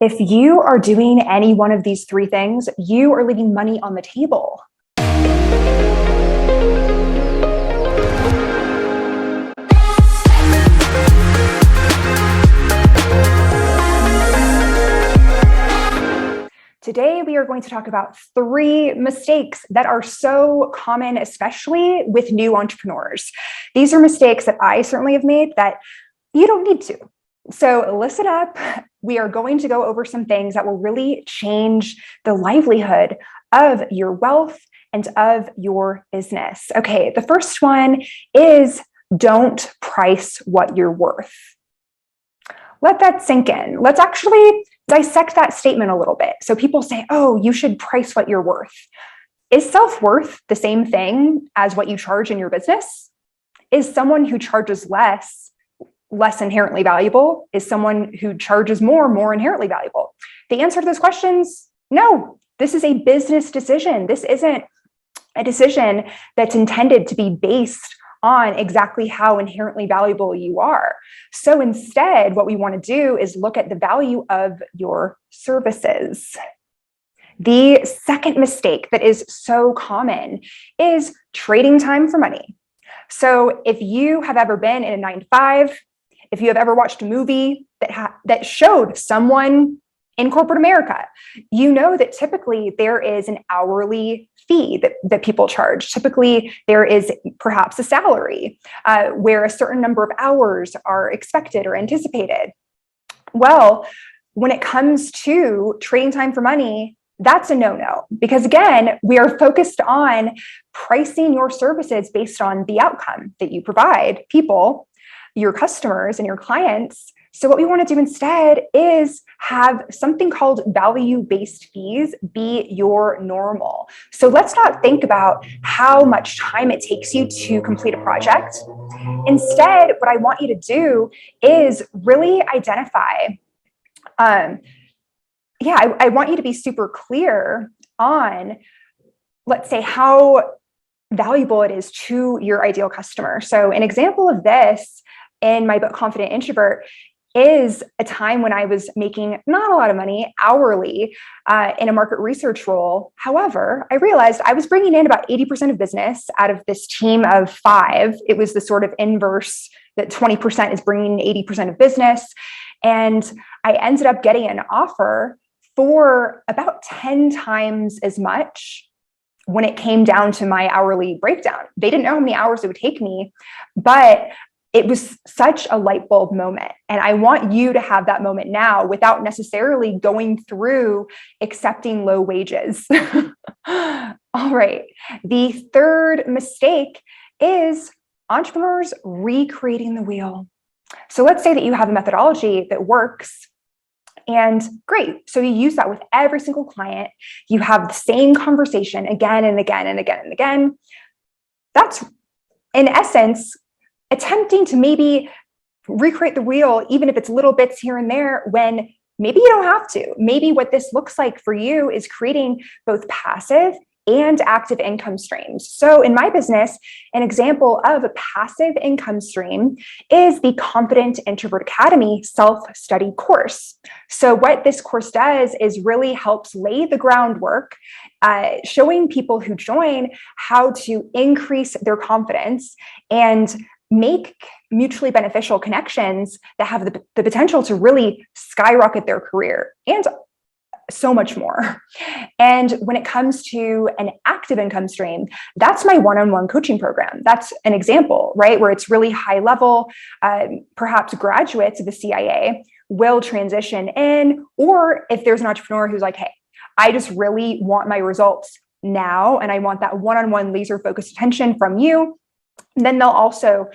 If you are doing any one of these three things, you are leaving money on the table. Today, we are going to talk about 3 mistakes that are so common, especially with new entrepreneurs. These are mistakes that I certainly have made that you don't need to. So listen up. We are going to go over some things that will really change the livelihood of your wealth and of your business. Okay, the first one is don't price what you're worth. Let that sink in. Let's actually dissect that statement a little bit. So people say, oh, you should price what you're worth. Is self-worth the same thing as what you charge in your business? Is someone who charges less inherently valuable? Is someone who charges more inherently valuable? The answer to those questions, no. This is a business decision. This isn't a decision that's intended to be based on exactly how inherently valuable you are. So instead, what we want to do is look at the value of your services. The second mistake that is so common is trading time for money. So if you have ever been in a 9-to-5, if you have ever watched a movie that showed someone in corporate America, you know that typically there is an hourly fee that people charge. Typically, there is perhaps a salary where a certain number of hours are expected or anticipated. Well, when it comes to trading time for money, that's a no-no, because again, we are focused on pricing your services based on the outcome that you provide people, your customers and your clients. So what we want to do instead is have something called value-based fees be your normal. So let's not think about how much time it takes you to complete a project. Instead, what I want you to do is really identify, I want you to be super clear on, let's say, how valuable it is to your ideal customer. So an example of this in my book, Confident Introvert, is a time when I was making not a lot of money hourly in a market research role. However, I realized I was bringing in about 80% of business out of this team of 5. It was the sort of inverse that 20% is bringing 80% of business. And I ended up getting an offer for about 10 times as much when it came down to my hourly breakdown. They didn't know how many hours it would take me, but it was such a light bulb moment. And I want you to have that moment now without necessarily going through accepting low wages. All right. The third mistake is entrepreneurs recreating the wheel. So let's say that you have a methodology that works. And great. So you use that with every single client. You have the same conversation again and again and again and again. That's, in essence, attempting to maybe recreate the wheel, even if it's little bits here and there, when maybe you don't have to. Maybe what this looks like for you is creating both passive and active income streams. So in my business, an example of a passive income stream is the Confident Introvert Academy self-study course. So what this course does is really helps lay the groundwork, showing people who join how to increase their confidence and make mutually beneficial connections that have the potential to really skyrocket their career and so much more. And when it comes to an active income stream, that's my one-on-one coaching program. That's an example, right? Where it's really high level, perhaps graduates of the CIA will transition in, or if there's an entrepreneur who's like, hey, I just really want my results now, and I want that one-on-one laser focused attention from you, then they'll also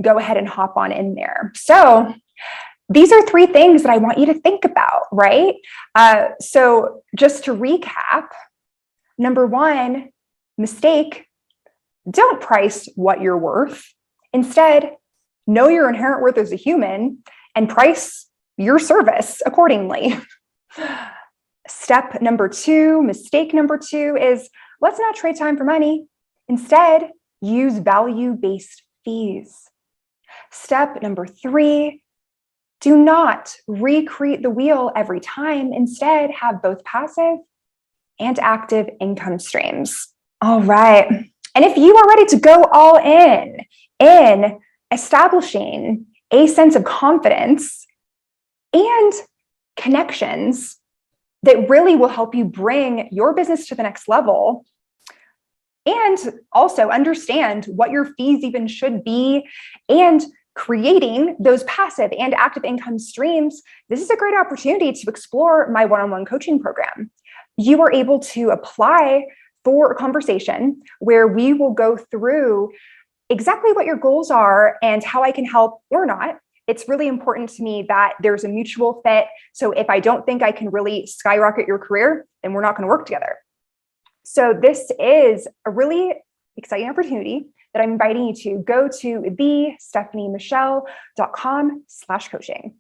go ahead and hop on in there. So these are 3 things that I want you to think about, right? So just to recap, number 1, mistake, don't price what you're worth. Instead, know your inherent worth as a human and price your service accordingly. Step number 2, mistake number 2 is let's not trade time for money. Instead, use value-based fees. Step number 3, Do not recreate the wheel every time. Instead, have both passive and active income streams. All right. And if you are ready to go all in establishing a sense of confidence and connections that really will help you bring your business to the next level, and also understand what your fees even should be, and creating those passive and active income streams, this is a great opportunity to explore my one-on-one coaching program. You are able to apply for a conversation where we will go through exactly what your goals are and how I can help or not. It's really important to me that there's a mutual fit. So if I don't think I can really skyrocket your career, then we're not going to work together. So this is a really exciting opportunity that I'm inviting you to go to thestephaniemichelle.com/coaching.